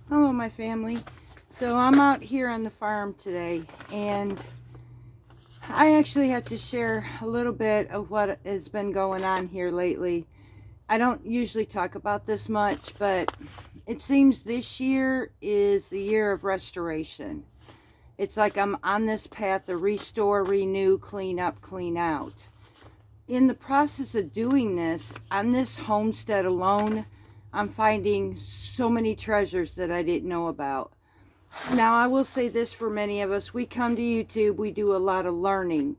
Hello, my family. So I'm out here on the farm today, and I actually have to share a little bit of what has been going on here lately. I don't usually talk about this much, but it seems this year is the year of restoration. It's like I'm on this path to restore, renew, clean up, clean out. In the process of doing this, on this homestead alone, I'm finding so many treasures that I didn't know about. Now, I will say this for many of us. We come to YouTube, we do a lot of learning.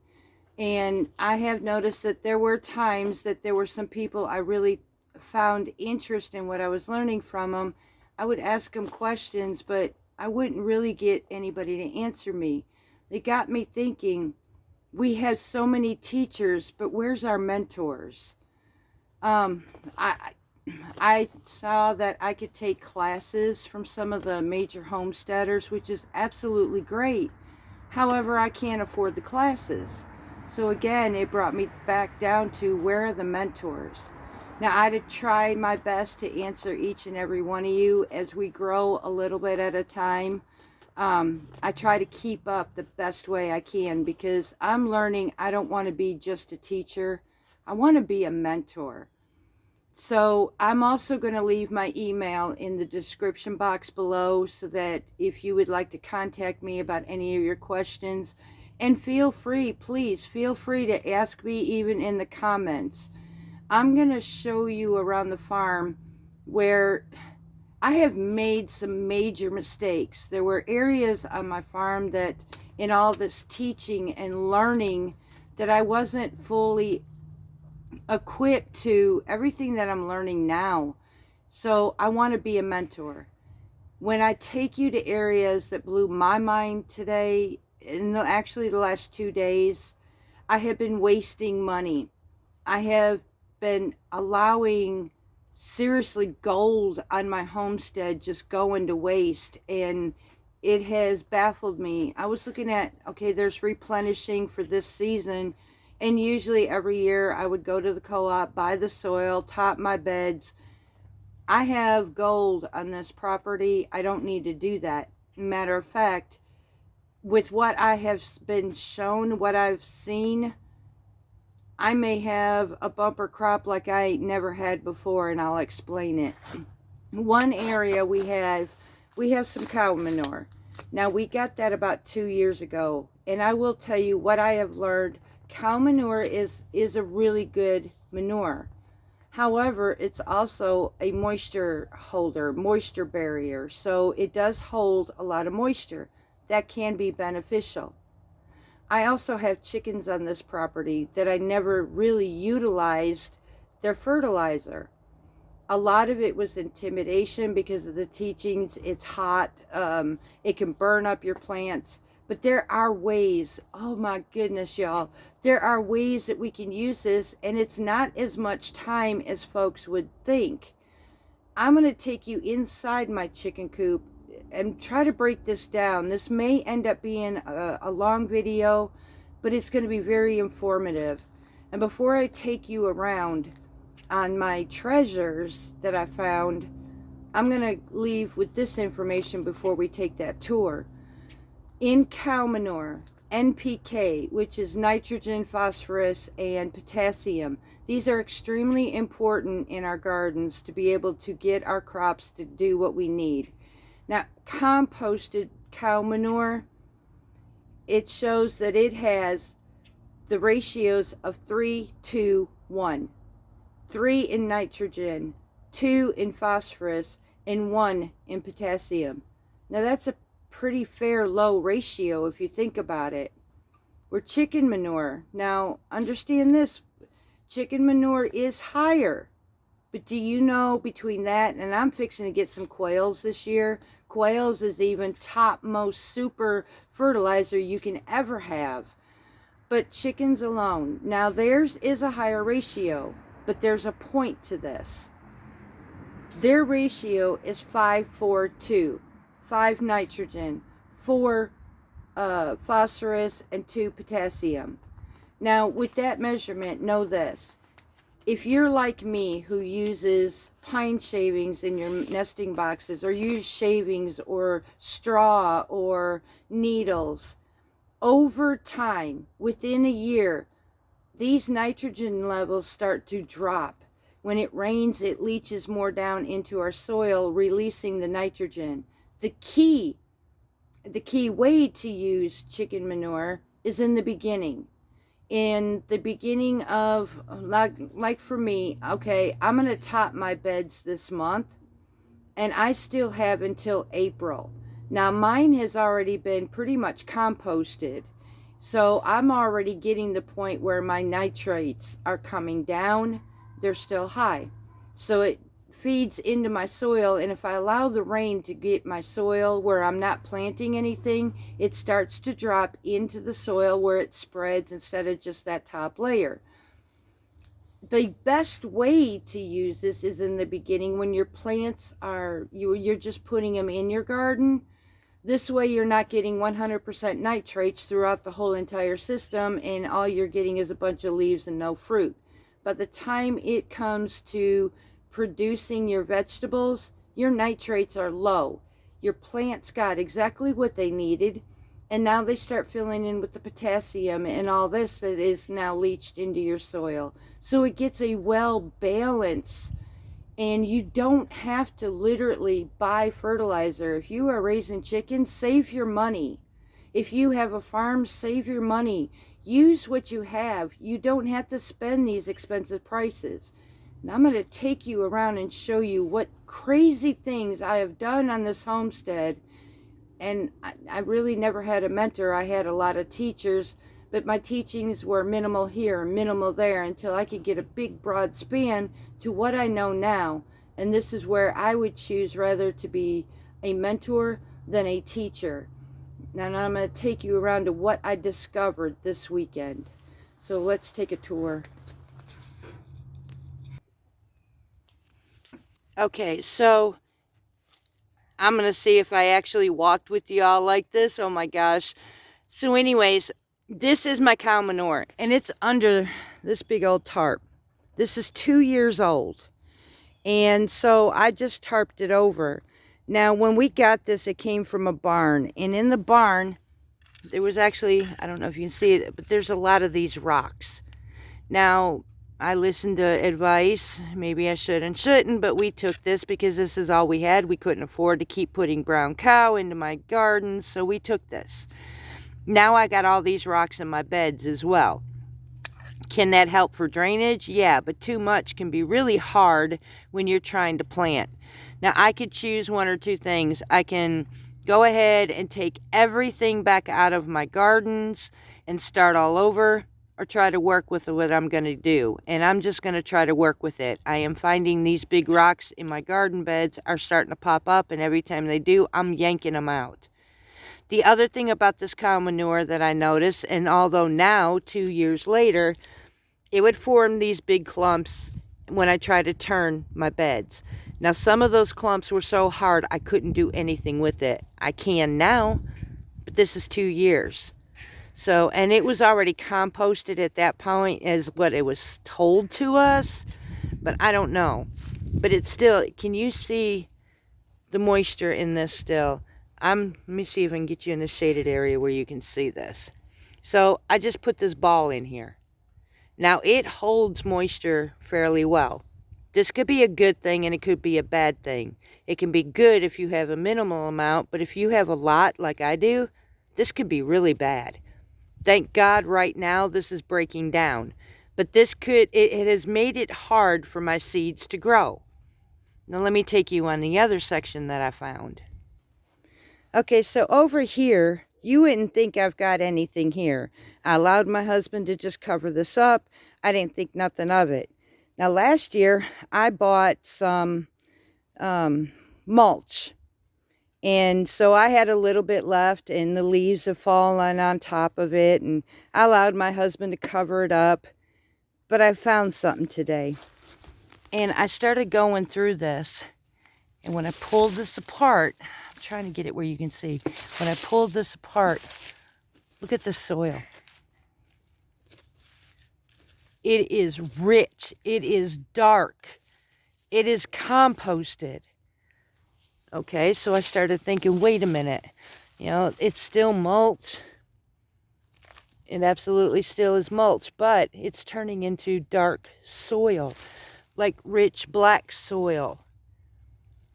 And I have noticed that there were times that there were some people I really found interest in what I was learning from them. I would ask them questions, but I wouldn't really get anybody to answer me. It got me thinking, we have so many teachers, but where's our mentors? Um, I, I saw that I could take classes from some of the major homesteaders, which is absolutely great. However, I can't afford the classes. So again, it brought me back down to where are the mentors? Now, I'd have tried my best to answer each and every one of you as we grow a little bit at a time. I try to keep up the best way I can because I'm learning. I don't want to be just a teacher. I want to be a mentor. So I'm also going to leave my email in the description box below so that if you would like to contact me about any of your questions, and feel free, please feel free to ask me even in the comments. I'm going to show you around the farm where I have made some major mistakes. There were areas on my farm that in all this teaching and learning that I wasn't fully equipped to everything that I'm learning now. So I want to be a mentor. When I take you to areas that blew my mind today, actually the last 2 days, I have been wasting money. I have been allowing seriously gold on my homestead just going to waste, and it has baffled me. I was looking at, okay, there's replenishing for this season, and usually every year I would go to the co-op, buy the soil, top my beds. I have gold on this property. I don't need to do that. Matter of fact, with what I have been shown, what I've seen, I may have a bumper crop like I never had before, and I'll explain it. One area we have some cow manure. Now, we got that about 2 years ago, and I will tell you what I have learned. Cow manure is a really good manure. However, it's also a moisture holder, moisture barrier. So it does hold a lot of moisture. That can be beneficial. I also have chickens on this property that I never really utilized their fertilizer. A lot of it was intimidation because of the teachings. It's hot. It can burn up your plants. But there are ways, oh my goodness, y'all, there are ways that we can use this, and it's not as much time as folks would think. I'm going to take you inside my chicken coop and try to break this down. This may end up being a long video, but it's going to be very informative. And before I take you around on my treasures that I found, I'm going to leave with this information before we take that tour. In cow manure, NPK, which is nitrogen, phosphorus, and potassium. These are extremely important in our gardens to be able to get our crops to do what we need. Now, composted cow manure, it shows that it has the ratios of 3:1. 3 in nitrogen, 2 in phosphorus, and 1 in potassium. Now, that's a pretty fair low ratio if you think about it. We're chicken manure. Now, understand this, chicken manure is higher, but do you know between that, and I'm fixing to get some quails this year. Quails is even topmost super fertilizer you can ever have. But chickens alone, now theirs is a higher ratio, but there's a point to this. Their ratio is 5:4:2. 5 nitrogen, 4 phosphorus, and 2 potassium. Now, with that measurement, know this. If you're like me who uses pine shavings in your nesting boxes, or use shavings or straw or needles, over time, within a year, these nitrogen levels start to drop. When it rains, it leaches more down into our soil, releasing the nitrogen. The key way to use chicken manure is in the beginning. In the beginning of, like for me, okay, I'm going to top my beds this month, and I still have until April. Now mine has already been pretty much composted. So I'm already getting the point where my nitrates are coming down. They're still high. So it feeds into my soil, and if I allow the rain to get my soil where I'm not planting anything, it starts to drop into the soil where it spreads instead of just that top layer. The best way to use this is in the beginning, when your plants are, you're just putting them in your garden. This way you're not getting 100% nitrates throughout the whole entire system, and all you're getting is a bunch of leaves and no fruit. By the time it comes to producing your vegetables, your nitrates are low. Your plants got exactly what they needed, and now they start filling in with the potassium and all this that is now leached into your soil. So it gets a well balance, and you don't have to literally buy fertilizer. If you are raising chickens, save your money. If you have a farm, save your money. Use what you have. You don't have to spend these expensive prices. And I'm going to take you around and show you what crazy things I have done on this homestead. And I really never had a mentor. I had a lot of teachers, but my teachings were minimal here, minimal there, until I could get a big broad span to what I know now. And this is where I would choose rather to be a mentor than a teacher. Now I'm going to take you around to what I discovered this weekend. So let's take a tour. Okay, so I'm going to see if I actually walked with y'all like this. Oh my gosh. So anyways, this is my cow manure, and it's under this big old tarp. This is 2 years old. And so I just tarped it over. Now, when we got this, it came from a barn. And in the barn, there was actually, I don't know if you can see it, but there's a lot of these rocks. Now, I listened to advice. Maybe I should and shouldn't, but we took this because this is all we had. We couldn't afford to keep putting brown cow into my gardens, so we took this. Now I got all these rocks in my beds as well. Can that help for drainage? Yeah, but too much can be really hard when you're trying to plant. Now, I could choose one or two things. I can go ahead and take everything back out of my gardens and start all over, or try to work with what I'm going to do. And I'm just going to try to work with it. I am finding these big rocks in my garden beds are starting to pop up, and every time they do, I'm yanking them out. The other thing about this cow manure that I noticed, and although now, 2 years later, it would form these big clumps when I try to turn my beds. Now, some of those clumps were so hard I couldn't do anything with it. I can now, but this is 2 years. So, and it was already composted at that point as what it was told to us, but I don't know. But it's still, can you see the moisture in this still? Let me see if I can get you in the shaded area where you can see this. So I just put this ball in here. Now it holds moisture fairly well. This could be a good thing, and it could be a bad thing. It can be good if you have a minimal amount, but if you have a lot like I do, this could be really bad. Thank God right now this is breaking down. But this it has made it hard for my seeds to grow. Now let me take you on the other section that I found. Okay, so over here, you wouldn't think I've got anything here. I allowed my husband to just cover this up. I didn't think nothing of it. Now last year, I bought some mulch. And so I had a little bit left, and the leaves have fallen on top of it, and I allowed my husband to cover it up. But I found something today. And I started going through this, and when I pulled this apart, I'm trying to get it where you can see. When I pulled this apart, look at the soil. It is rich. It is dark. it is composted. Okay, so I started thinking, wait a minute, you know, it's still mulch. It absolutely still is mulch, but it's turning into dark soil, like rich black soil.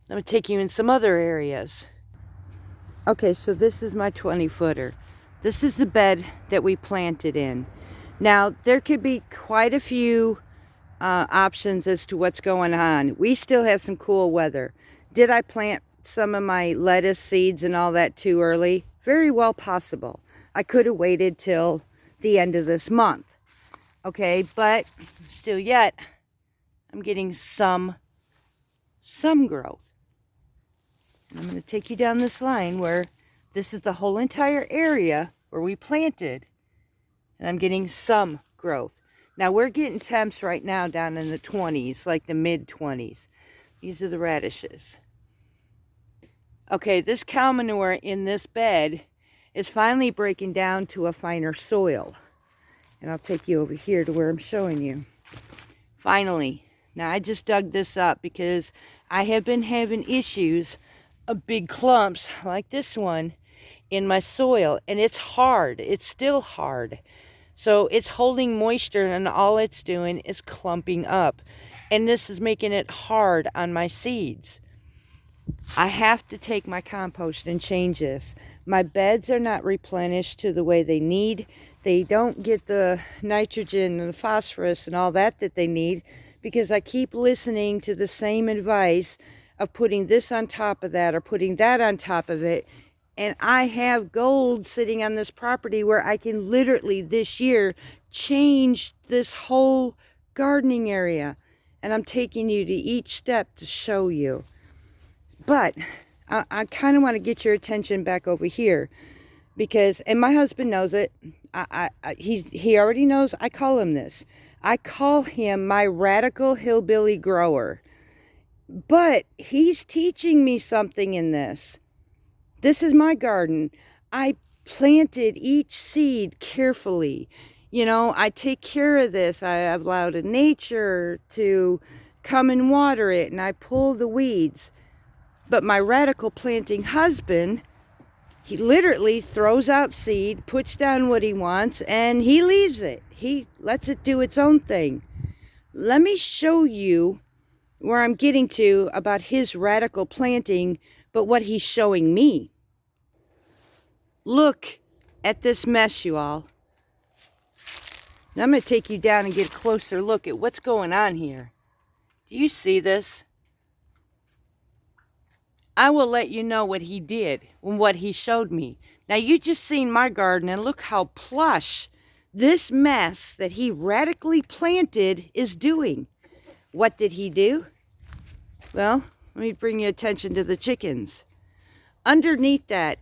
I'm going to take you in some other areas. Okay, so this is my 20-footer. This is the bed that we planted in. Now, there could be quite a few options as to what's going on. We still have some cool weather. Did I plant some of my lettuce seeds and all that too early? Very well possible. I could have waited till the end of this month. Okay, but still yet, I'm getting some growth. And I'm going to take you down this line where this is the whole entire area where we planted. And I'm getting some growth. Now we're getting temps right now down in the 20s, like the mid-20s. These are the radishes. Okay, this cow manure in this bed is finally breaking down to a finer soil. And I'll take you over here to where I'm showing you. Finally. Now I just dug this up because I have been having issues of big clumps like this one in my soil. And it's hard. It's still hard. So it's holding moisture and all it's doing is clumping up. And this is making it hard on my seeds. I have to take my compost and change this. My beds are not replenished to the way they need. They don't get the nitrogen and the phosphorus and all that they need because I keep listening to the same advice of putting this on top of that or putting that on top of it. And I have gold sitting on this property where I can literally this year change this whole gardening area. And I'm taking you to each step to show you. But I kind of want to get your attention back over here because, and my husband knows it. He already knows I call him this. I call him my radical hillbilly grower. But he's teaching me something in this. This is my garden. I planted each seed carefully. You know, I take care of this. I have allowed nature to come and water it, and I pull the weeds. But my radical planting husband, he literally throws out seed, puts down what he wants, and he leaves it. He lets it do its own thing. Let me show you where I'm getting to about his radical planting, but what he's showing me. Look at this mess, you all. Now I'm going to take you down and get a closer look at what's going on here. Do you see this? I will let you know what he did and what he showed me. Now you just seen my garden and look how plush this mess that he radically planted is doing. What did he do? Well, let me bring your attention to the chickens. Underneath that,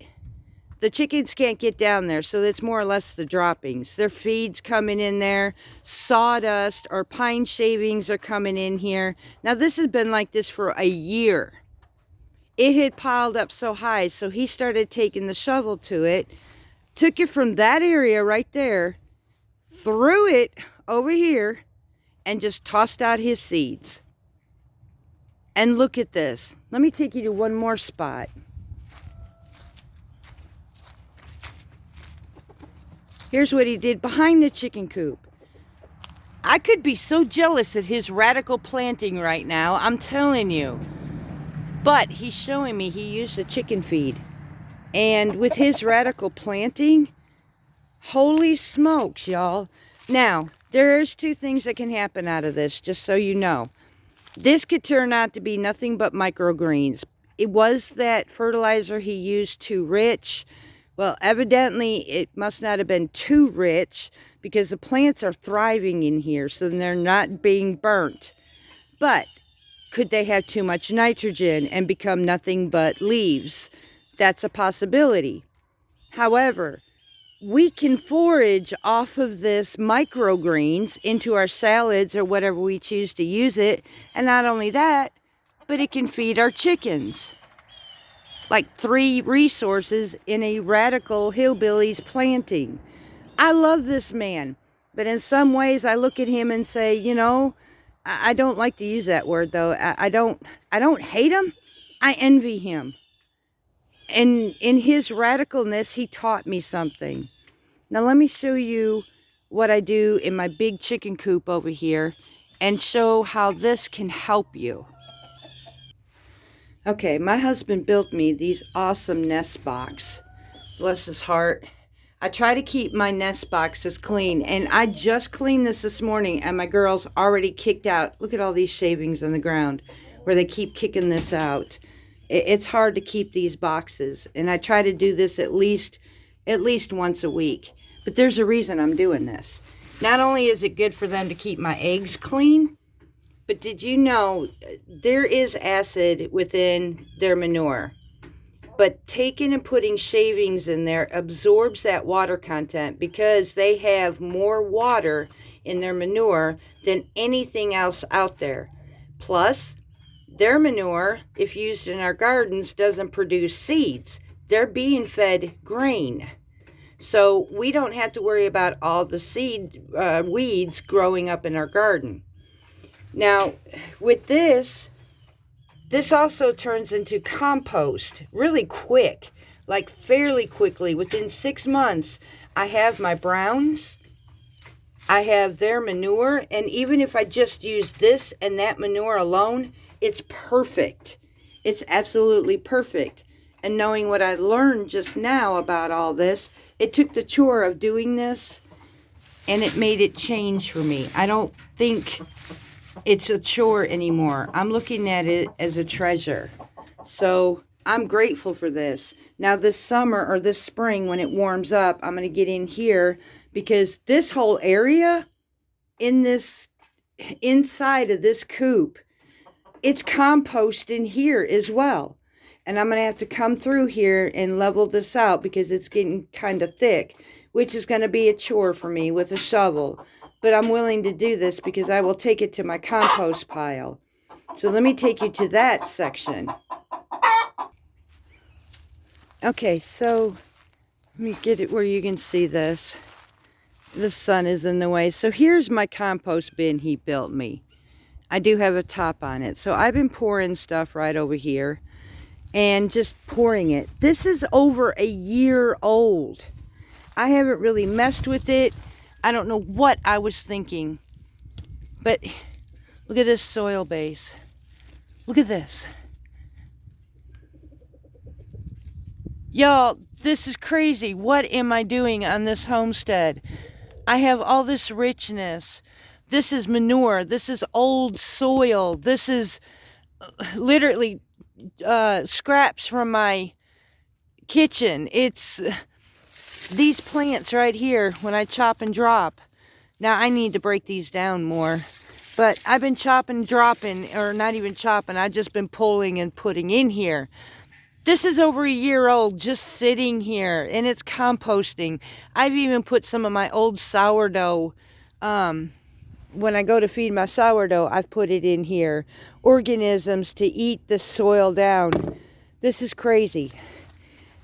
the chickens can't get down there, so it's more or less the droppings. Their feed's coming in there. Sawdust or pine shavings are coming in here. Now this has been like this for a year. It had piled up so high, so he started taking the shovel to it, took it from that area right there, threw it over here, and just tossed out his seeds. And look at this. Let me take you to one more spot. Here's what he did behind the chicken coop. I could be so jealous at his radical planting right now, I'm telling you. But he's showing me he used the chicken feed. And with his radical planting, holy smokes, y'all. Now, there's two things that can happen out of this, just so you know. This could turn out to be nothing but microgreens. It was that fertilizer he used too rich. Well, evidently, it must not have been too rich because the plants are thriving in here, so they're not being burnt. But could they have too much nitrogen and become nothing but leaves? That's a possibility. However, we can forage off of this microgreens into our salads or whatever we choose to use it. And not only that, but it can feed our chickens. Like 3 resources in a radical hillbilly's planting. I love this man, but in some ways I look at him and say, you know, I don't like to use that word though. I don't hate him. I envy him. And in his radicalness, he taught me something. Now let me show you what I do in my big chicken coop over here and show how this can help you. Okay, my husband built me these awesome nest box. Bless his heart. I try to keep my nest boxes clean, and I just cleaned this morning, and my girls already kicked out. Look at all these shavings on the ground where they keep kicking this out. It's hard to keep these boxes, and I try to do this at least once a week. But there's a reason I'm doing this. Not only is it good for them to keep my eggs clean, but did you know there is acid within their manure? But taking and putting shavings in there absorbs that water content because they have more water in their manure than anything else out there. Plus, their manure, if used in our gardens, doesn't produce seeds. They're being fed grain. So we don't have to worry about all the seed weeds growing up in our garden. Now, with this also turns into compost really quick, like fairly quickly. Within 6 months, I have my browns, I have their manure, and even if I just use this and that manure alone, it's perfect. It's absolutely perfect. And knowing what I learned just now about all this, it took the chore of doing this and it made it change for me. I don't think it's a chore anymore. I'm looking at it as a treasure. So I'm grateful for this. Now this summer or this spring when it warms up, I'm going to get in here because this whole area in this inside of this coop, it's compost in here as well. And I'm going to have to come through here and level this out because it's getting kind of thick, which is going to be a chore for me with a shovel. But I'm willing to do this because I will take it to my compost pile. So let me take you to that section. Okay, so let me get it where you can see this. The sun is in the way. So here's my compost bin he built me. I do have a top on it. So I've been pouring stuff right over here and just pouring it. This is over a year old. I haven't really messed with it. I don't know what I was thinking. But look at this soil base. Look at this. Y'all, this is crazy. What am I doing on this homestead? I have all this richness. This is manure. This is old soil. This is literally scraps from my kitchen. It's these plants right here when I chop and drop. Now I need to break these down more. But I've been chopping, dropping, or not even chopping. I've just been pulling and putting in here. This is over a year old, just sitting here, and it's composting. I've even put some of my old sourdough, when I go to feed my sourdough, I've put it in here. Organisms to eat the soil down. This is crazy.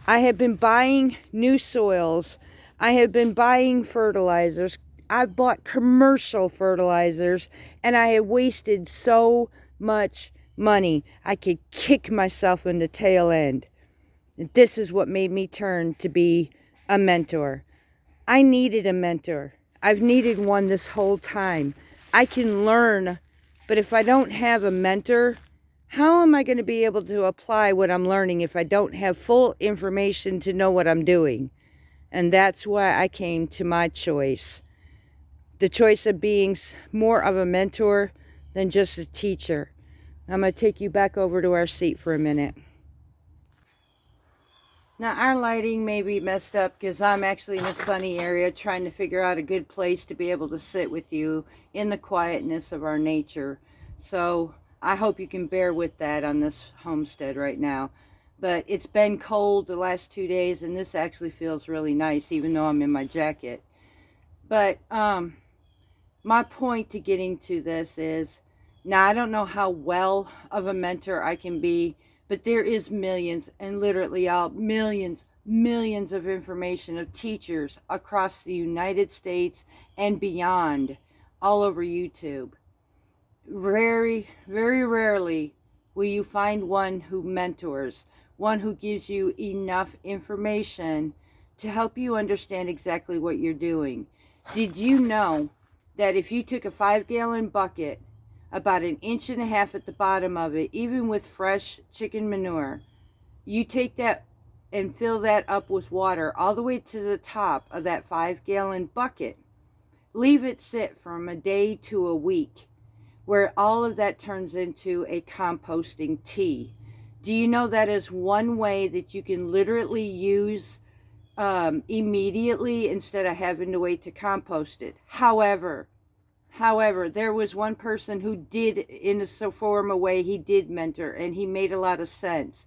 I have been buying new soils. I have been buying fertilizers. I've bought commercial fertilizers, and I have wasted so much money. I could kick myself in the tail end. This is what made me turn to be a mentor. I needed a mentor. I've needed one this whole time. I can learn, but if I don't have a mentor, how am I going to be able to apply what I'm learning if I don't have full information to know what I'm doing? And that's why I came to my choice. The choice of being more of a mentor than just a teacher. I'm going to take you back over to our seat for a minute. Now our lighting may be messed up because I'm actually in a sunny area trying to figure out a good place to be able to sit with you in the quietness of our nature. So I hope you can bear with that on this homestead right now. But it's been cold the last 2 days and this actually feels really nice even though I'm in my jacket. But my point to getting to this is, now I don't know how well of a mentor I can be, but there is millions and literally millions of information of teachers across the United States and beyond all over YouTube. very, very rarely will you find one who mentors, one who gives you enough information to help you understand exactly what you're doing. Did you know that if you took a 5-gallon bucket, about 1.5 inches at the bottom of it, even with fresh chicken manure, you take that and fill that up with water all the way to the top of that 5-gallon bucket, leave it sit from a day to a week, where all of that turns into a composting tea. Do you know that is one way that you can literally use immediately instead of having to wait to compost it? However, there was one person who did, in a form of way, he did mentor, and he made a lot of sense.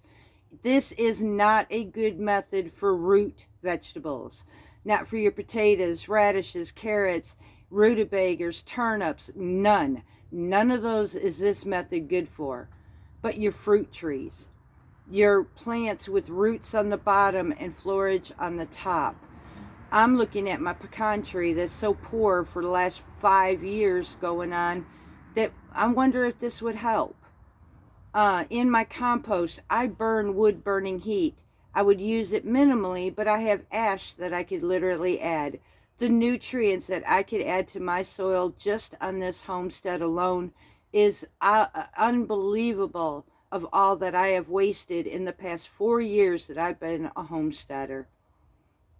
This is not a good method for root vegetables. Not for your potatoes, radishes, carrots, rutabagas, turnips, none. None of those is this method good for. But your fruit trees, your plants with roots on the bottom and foliage on the top. I'm looking at my pecan tree that's so poor for the last 5 years going on that I wonder if this would help. In my compost, I burn wood burning heat. I would use it minimally, but I have ash that I could literally add. The nutrients that I could add to my soil just on this homestead alone is unbelievable, of all that I have wasted in the past 4 years that I've been a homesteader.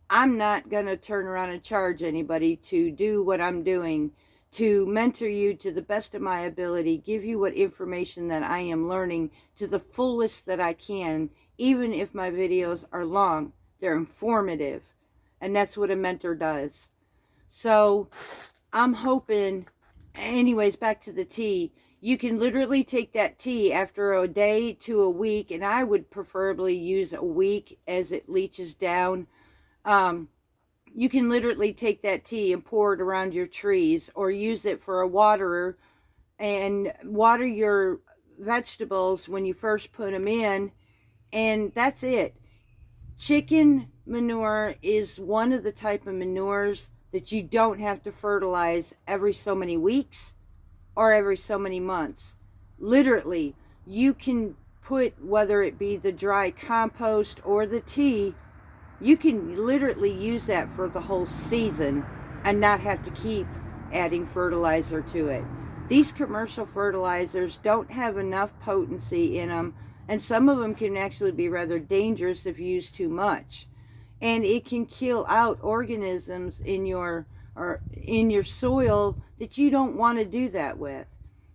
I'm not going to turn around and charge anybody to do what I'm doing, to mentor you to the best of my ability, give you what information that I am learning to the fullest that I can, even if my videos are long. They're informative, and that's what a mentor does. So I'm hoping, anyways, back to the tea. You can literally take that tea after a day to a week, and I would preferably use a week as it leaches down. You can literally take that tea and pour it around your trees, or use it for a waterer and water your vegetables when you first put them in, and that's it. Chicken manure is one of the type of manures that you don't have to fertilize every so many weeks or every so many months. Literally, you can put, whether it be the dry compost or the tea, you can literally use that for the whole season and not have to keep adding fertilizer to it. These commercial fertilizers don't have enough potency in them, and some of them can actually be rather dangerous if used too much. And it can kill out organisms in your soil that you don't want to do that with.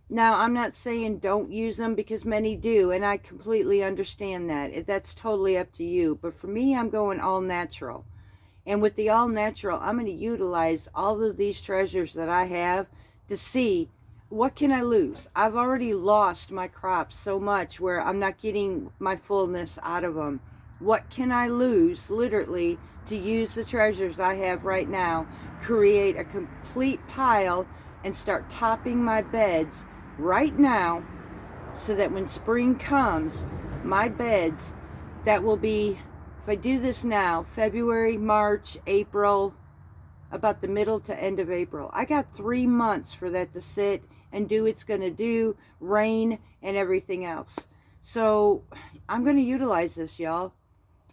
Now, I'm not saying don't use them, because many do, and I completely understand that. That's totally up to you. But for me, I'm going all natural. And with the all natural, I'm going to utilize all of these treasures that I have to see, what can I lose? I've already lost my crops so much where I'm not getting my fullness out of them. What can I lose, literally, to use the treasures I have right now, create a complete pile, and start topping my beds right now, so that when spring comes, my beds, that will be, if I do this now, February, March, April, about the middle to end of April. I got 3 months for that to sit and do it's going to do, rain and everything else. So I'm going to utilize this, y'all.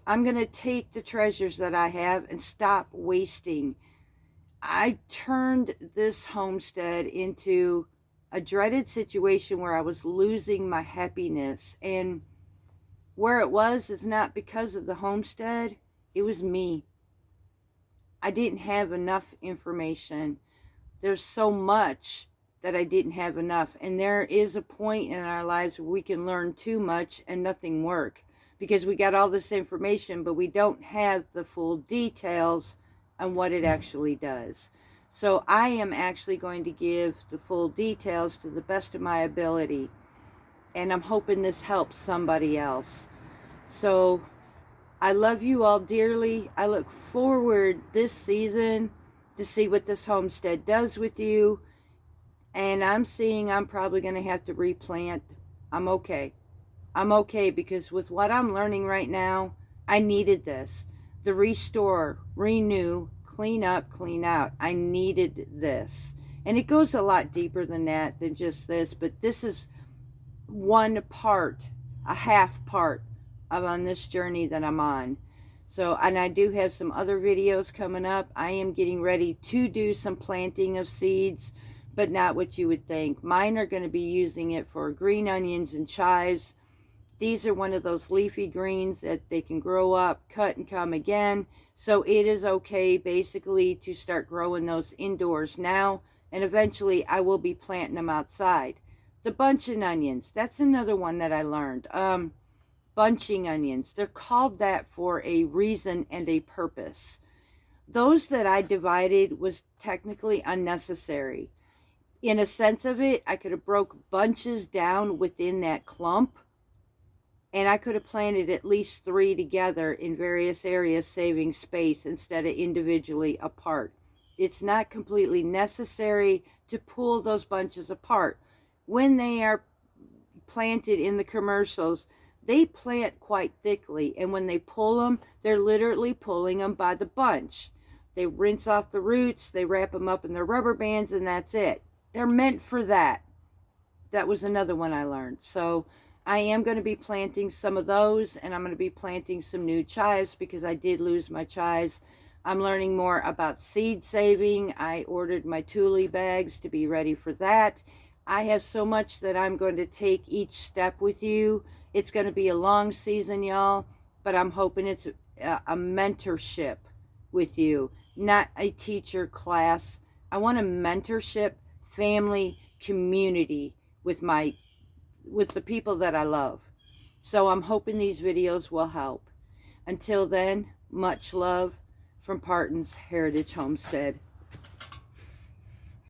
I'm going to take the treasures that I have and stop wasting. I turned this homestead into a dreaded situation where I was losing my happiness. And where it was is not because of the homestead. It was me. I didn't have enough information. There's so much that I didn't have enough. And there is a point in our lives where we can learn too much and nothing work, because we got all this information, but we don't have the full details on what it actually does. So I am actually going to give the full details to the best of my ability. And I'm hoping this helps somebody else. So I love you all dearly. I look forward this season to see what this homestead does with you. And I'm seeing I'm probably going to have to replant. I'm okay. I'm okay, because with what I'm learning right now, I needed this. The restore, renew, clean up, clean out. I needed this. And it goes a lot deeper than that, than just this, but this is one part, a half part of on this journey that I'm on. So, and I do have some other videos coming up. I am getting ready to do some planting of seeds, but not what you would think. Mine are going to be using it for green onions and chives. These are one of those leafy greens that they can grow up, cut, and come again. So it is okay basically to start growing those indoors now, and eventually I will be planting them outside. The bunching onions, that's another one that I learned. Bunching onions, they're called that for a reason and a purpose. Those that I divided was technically unnecessary. In a sense of it, I could have broke bunches down within that clump, and I could have planted at least 3 together in various areas, saving space instead of individually apart. It's not completely necessary to pull those bunches apart. When they are planted in the commercials, they plant quite thickly, and when they pull them, they're literally pulling them by the bunch. They rinse off the roots, they wrap them up in their rubber bands, and that's it. They're meant for that. That was another one I learned. So I am going to be planting some of those, and I'm going to be planting some new chives because I did lose my chives. I'm learning more about seed saving. I ordered my Thule bags to be ready for that. I have so much that I'm going to take each step with you. It's going to be a long season, y'all, but I'm hoping it's a mentorship with you, not a teacher class. I want a mentorship, family, community with the people that I love. So I'm hoping these videos will help. Until then, much love from Parton's Heritage Homestead.